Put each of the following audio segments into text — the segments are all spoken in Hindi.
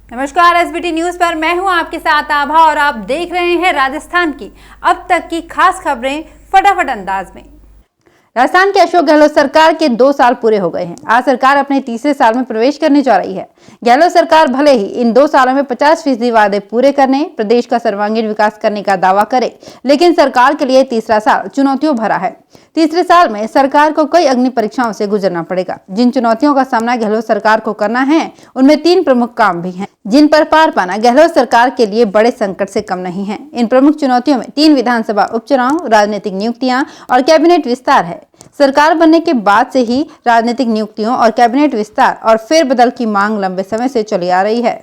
नमस्कार, एसबीटी न्यूज पर मैं हूं आपके साथ आभा और आप देख रहे हैं राजस्थान की अब तक की खास खबरें फटाफट अंदाज में। राजस्थान के अशोक गहलोत सरकार के 2 साल पूरे हो गए हैं। आज सरकार अपने तीसरे साल में प्रवेश करने जा रही है। गहलोत सरकार भले ही इन 2 सालों में 50% वादे पूरे करने, प्रदेश का सर्वांगीण विकास करने का दावा करे, लेकिन सरकार के लिए तीसरा साल चुनौतियों भरा है। तीसरे साल में सरकार को कई अग्नि परीक्षाओं से गुजरना पड़ेगा। जिन चुनौतियों का सामना गहलोत सरकार को करना है, उनमें 3 प्रमुख काम भी हैं, जिन पर पार पाना गहलोत सरकार के लिए बड़े संकट से कम नहीं है। इन प्रमुख चुनौतियों में 3 विधानसभा उपचुनाव, राजनीतिक नियुक्तियां और कैबिनेट विस्तार है। सरकार बनने के बाद से ही राजनीतिक नियुक्तियों और कैबिनेट विस्तार और फेरबदल की मांग लंबे समय से चली आ रही है।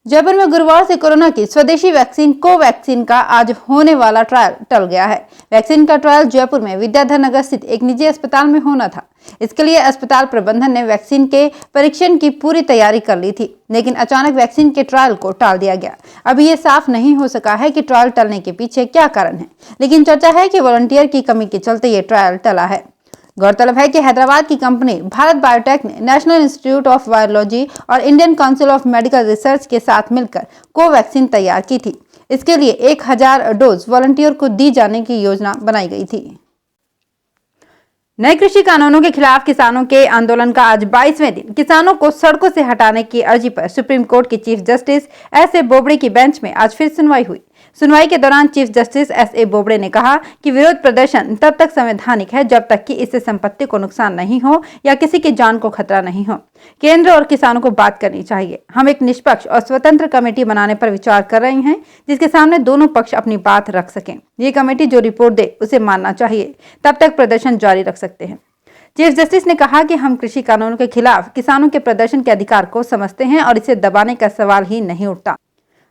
जयपुर में गुरुवार से कोरोना की स्वदेशी वैक्सीन कोवैक्सीन का आज होने वाला ट्रायल टल गया है। वैक्सीन का ट्रायल जयपुर में विद्याधर नगर स्थित एक निजी अस्पताल में होना था। इसके लिए अस्पताल प्रबंधन ने वैक्सीन के परीक्षण की पूरी तैयारी कर ली थी, लेकिन अचानक वैक्सीन के ट्रायल को टाल दिया गया। अभी ये साफ नहीं हो सका है कि ट्रायल टलने के पीछे क्या कारण है, लेकिन चर्चा है कि वॉलंटियर की कमी के चलते ये ट्रायल टला है। गौरतलब है कि हैदराबाद की कंपनी भारत बायोटेक ने नेशनल इंस्टीट्यूट ऑफ वायरोलॉजी और Indian council of medical research के साथ मिलकर कोवैक्सीन तैयार की थी। इसके लिए 1000 डोज वॉलंटियर को दी जाने की योजना बनाई गई थी। नए कृषि कानूनों के खिलाफ किसानों के आंदोलन का आज 22वें दिन किसानों को सड़कों से हटाने की अर्जी पर सुप्रीम कोर्ट के chief justice S A Bobde की बेंच में आज फिर सुनवाई हुई। सुनवाई के दौरान chief justice S A Bobde ने कहा कि विरोध प्रदर्शन तब तक संवैधानिक है जब तक कि इससे संपत्ति को नुकसान नहीं हो या किसी की जान को खतरा नहीं हो। केंद्र और किसानों को बात करनी चाहिए। हम एक निष्पक्ष और स्वतंत्र कमेटी बनाने पर विचार कर रहे हैं, जिसके सामने दोनों पक्ष अपनी बात रख सकें। ये कमेटी जो रिपोर्ट दे उसे मानना चाहिए, तब तक प्रदर्शन जारी रख सकते हैं। चीफ जस्टिस ने कहा कि हम कृषि कानूनों के खिलाफ किसानों के प्रदर्शन के अधिकार को समझते हैं और इसे दबाने का सवाल ही नहीं उठता।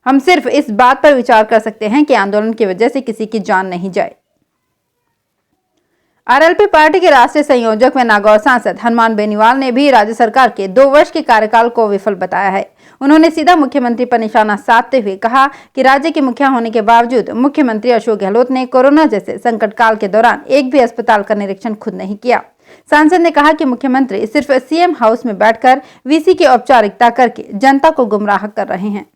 हम सिर्फ इस बात पर विचार कर सकते हैं कि आंदोलन की वजह से किसी की जान नहीं जाए। आरएलपी पार्टी के राष्ट्रीय संयोजक व नागौर सांसद हनुमान बेनीवाल ने भी राज्य सरकार के 2 वर्ष के कार्यकाल को विफल बताया है। उन्होंने सीधा मुख्यमंत्री पर निशाना साधते हुए कहा कि राज्य के मुखिया होने के बावजूद मुख्यमंत्री अशोक गहलोत ने कोरोना जैसे संकट काल के दौरान एक भी अस्पताल का निरीक्षण खुद नहीं किया। सांसद ने कहा कि मुख्यमंत्री सिर्फ सीएम हाउस में बैठकर वीसी की औपचारिकता करके जनता को गुमराह कर रहे हैं।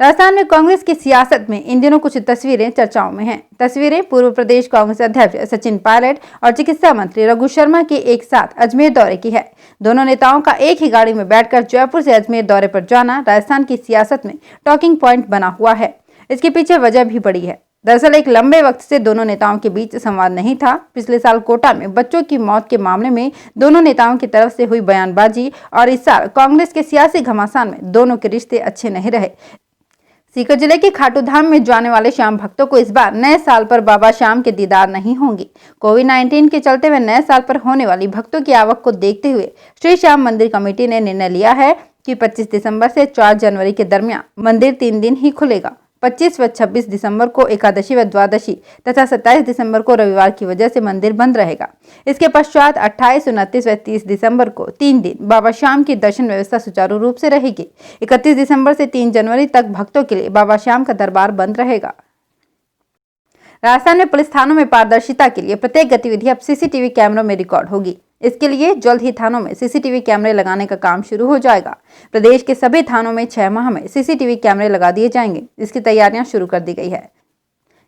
राजस्थान में कांग्रेस की सियासत में इन दिनों कुछ तस्वीरें चर्चाओं में हैं। तस्वीरें पूर्व प्रदेश कांग्रेस अध्यक्ष सचिन पायलट और चिकित्सा मंत्री रघु शर्मा के एक साथ अजमेर दौरे की है। दोनों नेताओं का एक ही गाड़ी में बैठकर जयपुर से अजमेर दौरे पर जाना राजस्थान की सियासत में टॉकिंग पॉइंट बना हुआ है। इसके पीछे वजह भी बड़ी है। दरअसल एक लंबे वक्त से दोनों नेताओं के बीच संवाद नहीं था। पिछले साल कोटा में बच्चों की मौत के मामले में दोनों नेताओं की तरफ से हुई बयानबाजी और इस साल कांग्रेस के सियासी घमासान में दोनों के रिश्ते अच्छे नहीं रहे। सीकर जिले के खाटू धाम में जाने वाले श्याम भक्तों को इस बार नए साल पर बाबा श्याम के दीदार नहीं होंगे। कोविड-19 के चलते हुए नए साल पर होने वाली भक्तों की आवक को देखते हुए श्री श्याम मंदिर कमेटी ने निर्णय लिया है कि 25 दिसंबर से 4 जनवरी के दरमियान मंदिर 3 दिन ही खुलेगा। 25 व 26 दिसंबर को एकादशी व द्वादशी तथा 27 दिसंबर को रविवार की वजह से मंदिर बंद रहेगा। इसके पश्चात 28, 29 व 30 दिसंबर को 3 दिन बाबा श्याम की दर्शन व्यवस्था सुचारू रूप से रहेगी। 31 दिसंबर से 3 जनवरी तक भक्तों के लिए बाबा श्याम का दरबार बंद रहेगा। राजस्थान में पुलिस थानों में पारदर्शिता के लिए प्रत्येक गतिविधि अब सीसीटीवी कैमरों में रिकॉर्ड होगी। इसके लिए जल्द ही थानों में सीसीटीवी कैमरे लगाने का काम शुरू हो जाएगा। प्रदेश के सभी थानों में 6 माह में सीसीटीवी कैमरे लगा दिए जाएंगे। इसकी तैयारियां शुरू कर दी गई है।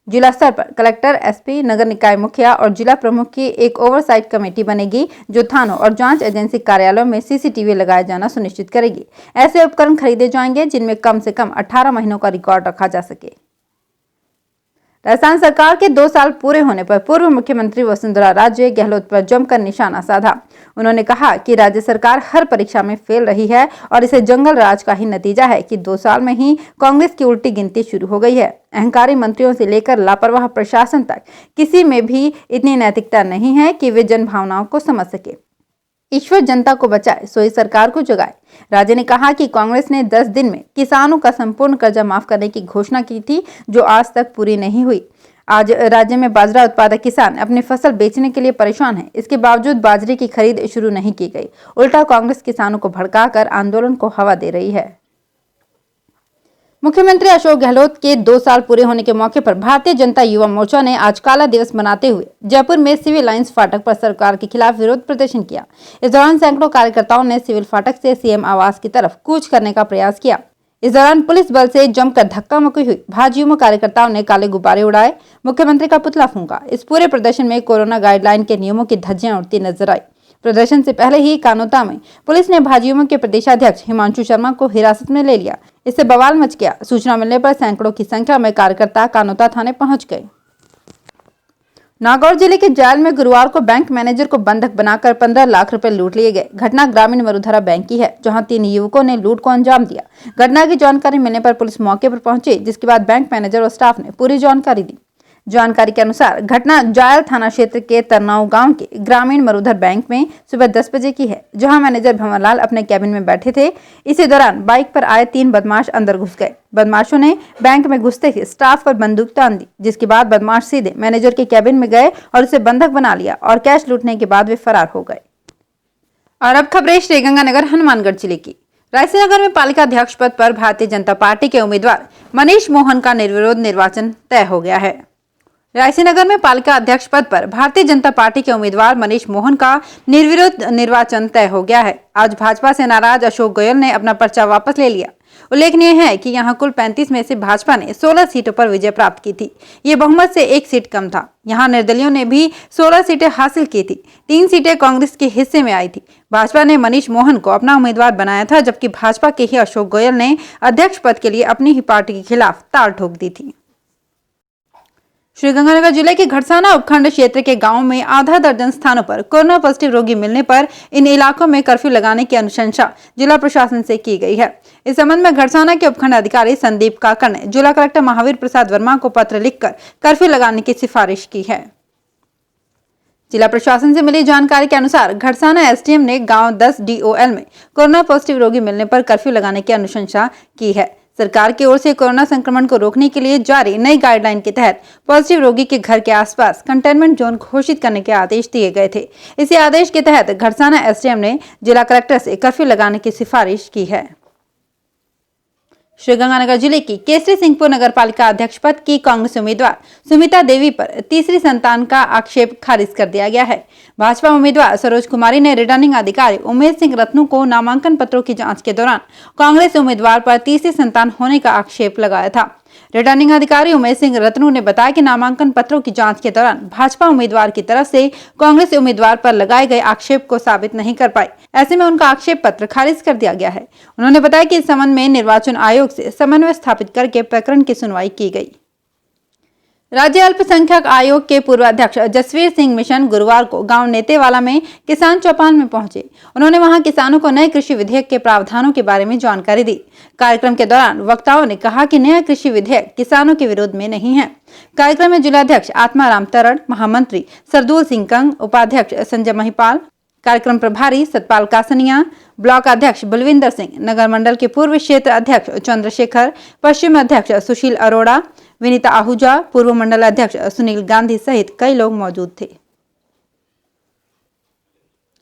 जिला स्तर पर कलेक्टर, एसपी, नगर निकाय मुखिया और जिला प्रमुख की एक ओवरसाइट कमेटी बनेगी, जो थानों और जांच एजेंसी कार्यालयों में सीसीटीवी लगाया जाना सुनिश्चित करेगी। ऐसे उपकरण खरीदे जाएंगे जिनमें कम से कम 18 महीनों का रिकॉर्ड रखा जा सके। राजस्थान सरकार के 2 साल पूरे होने पर पूर्व मुख्यमंत्री वसुंधरा राजे गहलोत पर जमकर निशाना साधा। उन्होंने कहा कि राज्य सरकार हर परीक्षा में फेल रही है और इसे जंगल राज का ही नतीजा है कि 2 साल में ही कांग्रेस की उल्टी गिनती शुरू हो गई है। अहंकारी मंत्रियों से लेकर लापरवाह प्रशासन तक किसी में भी इतनी नैतिकता नहीं है कि वे जन भावनाओं को समझ सके। ईश्वर जनता को बचाए, सोई सरकार को जगाए। राजे ने कहा कि कांग्रेस ने 10 दिन में किसानों का संपूर्ण कर्जा माफ करने की घोषणा की थी, जो आज तक पूरी नहीं हुई। आज राज्य में बाजरा उत्पादक किसान अपनी फसल बेचने के लिए परेशान हैं। इसके बावजूद बाजरे की खरीद शुरू नहीं की गई। उल्टा कांग्रेस किसानों को भड़काकर आंदोलन को हवा दे रही है। मुख्यमंत्री अशोक गहलोत के 2 साल पूरे होने के मौके पर भारतीय जनता युवा मोर्चा ने आज काला दिवस मनाते हुए जयपुर में सिविल लाइंस फाटक पर सरकार के खिलाफ विरोध प्रदर्शन किया। इस दौरान सैकड़ों कार्यकर्ताओं ने सिविल फाटक से सीएम आवास की तरफ कूच करने का प्रयास किया। इस दौरान पुलिस बल से जमकर धक्का मुक्की हुई। भाजयुमो कार्यकर्ताओं ने काले गुब्बारे उड़ाए, मुख्यमंत्री का पुतला फूंका। इस पूरे प्रदर्शन में कोरोना गाइडलाइन के नियमों की धज्जियां उड़ती नजर आई। प्रदर्शन से पहले ही कानोता में पुलिस ने भाजयुमो के प्रदेशाध्यक्ष हिमांशु शर्मा को हिरासत में ले लिया। इससे बवाल मच गया। सूचना मिलने पर सैकड़ों की संख्या में कार्यकर्ता कानोता थाने पहुंच गए। नागौर जिले के जेल में गुरुवार को बैंक मैनेजर को बंधक बनाकर 15 लाख रुपए लूट लिए गए। घटना ग्रामीण मरुधरा बैंक की है, जहां 3 युवकों ने लूट को अंजाम दिया। घटना की जानकारी मिलने पर पुलिस मौके पर पहुंची, जिसके बाद बैंक मैनेजर और स्टाफ ने पूरी जानकारी दी। जानकारी के अनुसार घटना जायल थाना क्षेत्र के तरनाऊ गांव के ग्रामीण मरुधर बैंक में सुबह 10 बजे की है, जहां मैनेजर भंवरलाल अपने कैबिन में बैठे थे। इसी दौरान बाइक पर आए 3 बदमाश अंदर घुस गए। बदमाशों ने बैंक में घुसते ही स्टाफ पर बंदूक तान दी, जिसके बाद बदमाश सीधे मैनेजर के कैबिन में गए और उसे बंधक बना लिया और कैश लूटने के बाद वे फरार हो गए। और अब खबरें श्रीगंगानगर हनुमानगढ़ जिले की। रायसीनगर में पालिका अध्यक्ष पद पर भारतीय जनता पार्टी के उम्मीदवार मनीष मोहन का निर्विरोध निर्वाचन तय हो गया है। रायसीनगर में पालिका अध्यक्ष पद पर भारतीय जनता पार्टी के उम्मीदवार मनीष मोहन का निर्विरोध निर्वाचन तय हो गया है। आज भाजपा से नाराज अशोक गोयल ने अपना पर्चा वापस ले लिया। उल्लेखनीय है कि यहां कुल 35 में से भाजपा ने 16 सीटों पर विजय प्राप्त की थी। ये बहुमत से 1 सीट कम था। यहां निर्दलियों ने भी 16 सीटें हासिल की थी। 3 सीटें कांग्रेस के हिस्से में आई थी। भाजपा ने मनीष मोहन को अपना उम्मीदवार बनाया था, जबकि भाजपा के ही अशोक गोयल ने अध्यक्ष पद के लिए अपनी ही पार्टी के खिलाफ ताल ठोक दी थी। श्रीगंगानगर जिले के घड़साना उपखंड क्षेत्र के गांव में आधा दर्जन स्थानों पर कोरोना पॉजिटिव रोगी मिलने पर इन इलाकों में कर्फ्यू लगाने की अनुशंसा जिला प्रशासन से की गई है। इस संबंध में घड़साना के उपखंड अधिकारी संदीप काकर ने जिला कलेक्टर महावीर प्रसाद वर्मा को पत्र लिखकर कर्फ्यू लगाने की सिफारिश की है। जिला प्रशासन से मिली जानकारी के अनुसार घड़साना एसडीएम ने गांव 10 DOL में कोरोना पॉजिटिव रोगी मिलने पर कर्फ्यू लगाने की अनुशंसा की है। सरकार की ओर से कोरोना संक्रमण को रोकने के लिए जारी नई गाइडलाइन के तहत पॉजिटिव रोगी के घर के आसपास कंटेनमेंट जोन घोषित करने के आदेश दिए गए थे। इसी आदेश के तहत घड़साना एसडीएम ने जिला कलेक्टर से कर्फ्यू लगाने की सिफारिश की है। श्रीगंगानगर जिले की केसरी सिंहपुर नगर पालिका अध्यक्ष पद की कांग्रेस उम्मीदवार सुमिता देवी पर तीसरी संतान का आक्षेप खारिज कर दिया गया है। भाजपा उम्मीदवार सरोज कुमारी ने रिटर्निंग अधिकारी उमेश सिंह रत्नू को नामांकन पत्रों की जांच के दौरान कांग्रेस उम्मीदवार पर तीसरी संतान होने का आक्षेप लगाया था। रिटर्निंग अधिकारी उमेश सिंह रत्नू ने बताया कि नामांकन पत्रों की जांच के दौरान भाजपा उम्मीदवार की तरफ से कांग्रेस उम्मीदवार पर लगाए गए आक्षेप को साबित नहीं कर पाए। ऐसे में उनका आक्षेप पत्र खारिज कर दिया गया है। उन्होंने बताया कि इस संबंध में निर्वाचन आयोग से समन्वय स्थापित करके प्रकरण की सुनवाई की गई। राज्य अल्पसंख्यक आयोग के पूर्व अध्यक्ष जसवीर सिंह मिशन गुरुवार को गांव नेतेवाला में किसान चौपाल में पहुंचे। उन्होंने वहां किसानों को नए कृषि विधेयक के प्रावधानों के बारे में जानकारी दी। कार्यक्रम के दौरान वक्ताओं ने कहा कि नया कृषि विधेयक किसानों के विरोध में नहीं है। कार्यक्रम में जिलाध्यक्ष आत्माराम तरड़, महामंत्री सरदूल सिंह कंग, उपाध्यक्ष संजय महिपाल, कार्यक्रम प्रभारी सतपाल कासनिया, ब्लॉक अध्यक्ष बलविंदर सिंह, नगर मंडल के पूर्व क्षेत्र अध्यक्ष चंद्रशेखर, पश्चिम अध्यक्ष सुशील अरोड़ा, विनीता आहूजा, पूर्व मंडल अध्यक्ष सुनील गांधी सहित कई लोग मौजूद थे।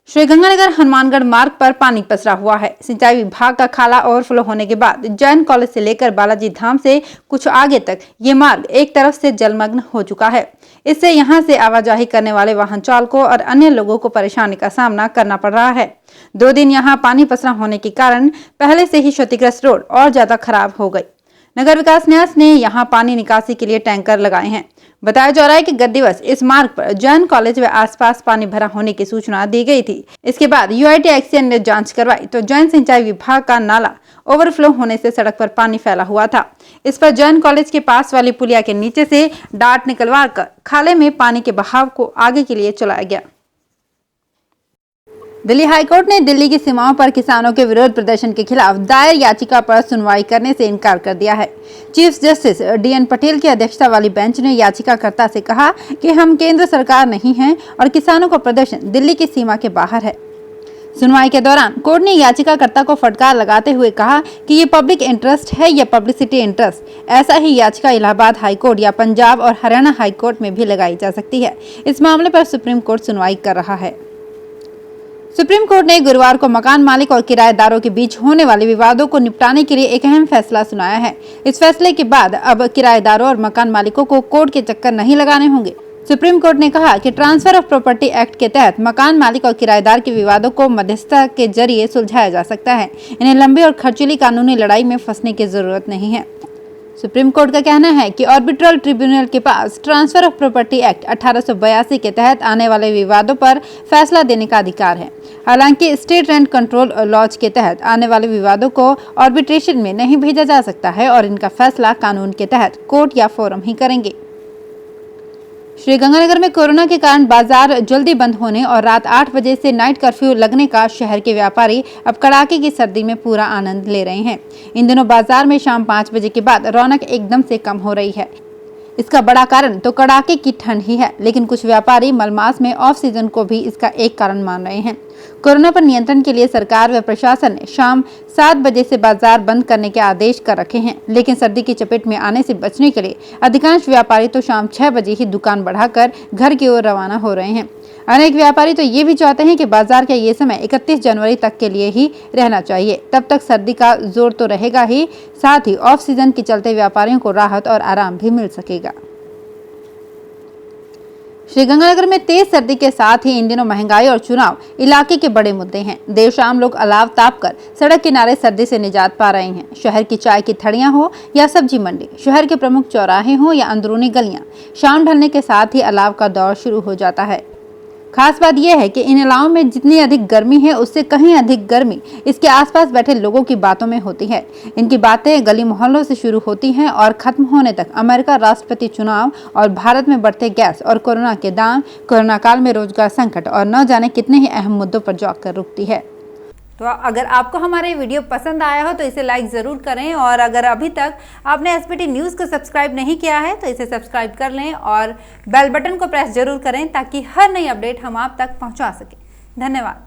श्रीगंगानगर हनुमानगढ़ मार्ग पर पानी पसरा हुआ है। सिंचाई विभाग का खाला ओवरफ्लो होने के बाद जैन कॉलेज से लेकर बालाजी धाम से कुछ आगे तक ये मार्ग एक तरफ से जलमग्न हो चुका है। इससे यहां से आवाजाही करने वाले वाहन चालकों और अन्य लोगों को परेशानी का सामना करना पड़ रहा है। 2 दिन यहां पानी पसरा होने के कारण पहले से ही क्षतिग्रस्त रोड और ज्यादा खराब हो गई। नगर विकास न्यास ने यहां पानी निकासी के लिए टैंकर लगाए हैं। बताया जा रहा है कि गत दिवस इस मार्ग पर जैन कॉलेज व आसपास पानी भरा होने की सूचना दी गई थी। इसके बाद UIT एक्सीएन ने जांच करवाई तो जैन सिंचाई विभाग का नाला ओवरफ्लो होने से सड़क पर पानी फैला हुआ था। इस पर जैन कॉलेज के पास वाली पुलिया के नीचे से डाट निकलवा कर खाले में पानी के बहाव को आगे के लिए चलाया गया। दिल्ली हाईकोर्ट ने दिल्ली की सीमाओं पर किसानों के विरोध प्रदर्शन के खिलाफ दायर याचिका पर सुनवाई करने से इनकार कर दिया है। चीफ जस्टिस DN पटेल की अध्यक्षता वाली बेंच ने याचिकाकर्ता से कहा कि हम केंद्र सरकार नहीं हैं और किसानों का प्रदर्शन दिल्ली की सीमा के बाहर है। सुनवाई के दौरान कोर्ट ने याचिकाकर्ता को फटकार लगाते हुए कहा कि ये पब्लिक इंटरेस्ट है या पब्लिसिटी इंटरेस्ट। ऐसा ही याचिका इलाहाबाद हाईकोर्ट या पंजाब और हरियाणा हाईकोर्ट में भी लगाई जा सकती है। इस मामले पर सुप्रीम कोर्ट सुनवाई कर रहा है। सुप्रीम कोर्ट ने गुरुवार को मकान मालिक और किराएदारों के बीच होने वाले विवादों को निपटाने के लिए एक अहम फैसला सुनाया है। इस फैसले के बाद अब किराएदारों और मकान मालिकों को कोर्ट के चक्कर नहीं लगाने होंगे। सुप्रीम कोर्ट ने कहा कि ट्रांसफर ऑफ प्रॉपर्टी एक्ट के तहत मकान मालिक और किराएदार के विवादों को मध्यस्थता के जरिए सुलझाया जा सकता है। इन्हें लंबी और खर्चीली कानूनी लड़ाई में फंसने की जरूरत नहीं है। सुप्रीम कोर्ट का कहना है कि आर्बिट्रल ट्रिब्यूनल के पास ट्रांसफर ऑफ प्रॉपर्टी एक्ट 1882 के तहत आने वाले विवादों पर फैसला देने का अधिकार है। हालांकि स्टेट रेंट कंट्रोल लॉज के तहत आने वाले विवादों को आर्बिट्रेशन में नहीं भेजा जा सकता है और इनका फैसला कानून के तहत कोर्ट या फोरम ही करेंगे। श्रीगंगानगर में कोरोना के कारण बाजार जल्दी बंद होने और रात 8 बजे से नाइट कर्फ्यू लगने का शहर के व्यापारी अब कड़ाके की सर्दी में पूरा आनंद ले रहे हैं। इन दिनों बाजार में शाम 5 बजे के बाद रौनक एकदम से कम हो रही है। इसका बड़ा कारण तो कड़ाके की ठंड ही है, लेकिन कुछ व्यापारी मलमास में ऑफ सीजन को भी इसका एक कारण मान रहे हैं। कोरोना पर नियंत्रण के लिए सरकार व प्रशासन ने शाम 7 बजे से बाजार बंद करने के आदेश कर रखे हैं, लेकिन सर्दी की चपेट में आने से बचने के लिए अधिकांश व्यापारी तो शाम 6 बजे ही दुकान बढ़ाकर घर की ओर रवाना हो रहे हैं। अनेक व्यापारी तो ये भी चाहते हैं कि बाजार का ये समय 31 जनवरी तक के लिए ही रहना चाहिए। तब तक सर्दी का जोर तो रहेगा ही, साथ ही ऑफ सीजन के चलते व्यापारियों को राहत और आराम भी मिल सकेगा। श्रीगंगानगर में तेज सर्दी के साथ ही इन दिनों महंगाई और चुनाव इलाके के बड़े मुद्दे हैं। देर शाम लोग अलाव ताप कर सड़क किनारे सर्दी से निजात पा रहे हैं। शहर की चाय की थड़ियां हो या सब्जी मंडी, शहर के प्रमुख चौराहे हो या अंदरूनी गलियां, शाम ढलने के साथ ही अलाव का दौर शुरू हो जाता है। खास बात यह है कि इन अलाव में जितनी अधिक गर्मी है उससे कहीं अधिक गर्मी इसके आसपास बैठे लोगों की बातों में होती है। इनकी बातें गली मोहल्लों से शुरू होती हैं और खत्म होने तक अमेरिका राष्ट्रपति चुनाव और भारत में बढ़ते गैस और कोरोना के दाम, कोरोना काल में रोजगार संकट और न जाने कितने ही अहम मुद्दों पर जाकर रुकती है। तो अगर आपको हमारे वीडियो पसंद आया हो तो इसे लाइक ज़रूर करें और अगर अभी तक आपने SBT न्यूज़ को सब्सक्राइब नहीं किया है तो इसे सब्सक्राइब कर लें और बेल बटन को प्रेस जरूर करें ताकि हर नई अपडेट हम आप तक पहुंचा सकें। धन्यवाद।